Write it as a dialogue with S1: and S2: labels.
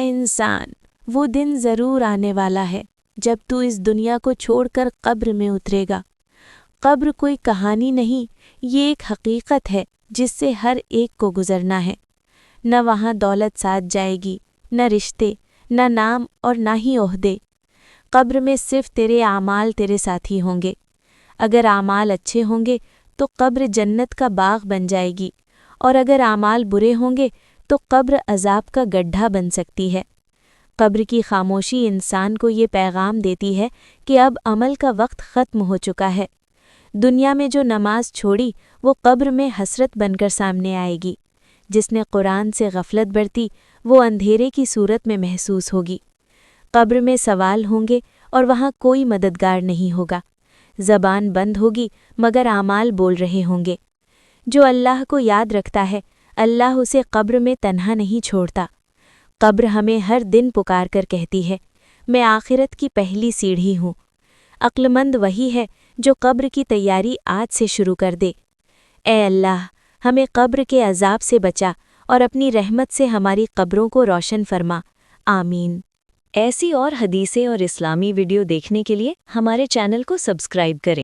S1: इंसान, वो दिन ज़रूर आने वाला है जब तू इस दुनिया को छोड़कर कब्र में उतरेगा। कब्र कोई कहानी नहीं, ये एक हकीकत है जिससे हर एक को गुज़रना है। न वहाँ दौलत साथ जाएगी, न रिश्ते, न नाम और न ही ओहदे। कब्र में सिर्फ तेरे आमाल तेरे साथी होंगे। अगर आमाल अच्छे होंगे तो कब्र जन्नत का बाग बन जाएगी, और अगर आमाल बुरे होंगे तो कब्र अजाब का गड्ढा बन सकती है। कब्र की खामोशी इंसान को ये पैगाम देती है कि अब अमल का वक्त ख़त्म हो चुका है। दुनिया में जो नमाज छोड़ी वो कब्र में हसरत बनकर सामने आएगी। जिसने कुरान से गफलत बरती वो अंधेरे की सूरत में महसूस होगी। कब्र में सवाल होंगे और वहाँ कोई मददगार नहीं होगा। ज़बान बंद होगी मगर आमाल बोल रहे होंगे। जो अल्लाह को याद रखता है, अल्लाह उसे कब्र में तन्हा नहीं छोड़ता। कब्र हमें हर दिन पुकार कर कहती है, मैं आखिरत की पहली सीढ़ी हूँ। अक्लमंद वही है जो कब्र की तैयारी आज से शुरू कर दे। ए अल्लाह, हमें कब्र के अजाब से बचा और अपनी रहमत से हमारी कब्रों को रोशन फरमा। आमीन।
S2: ऐसी और हदीसें और इस्लामी वीडियो देखने के लिए हमारे चैनल को सब्सक्राइब करें।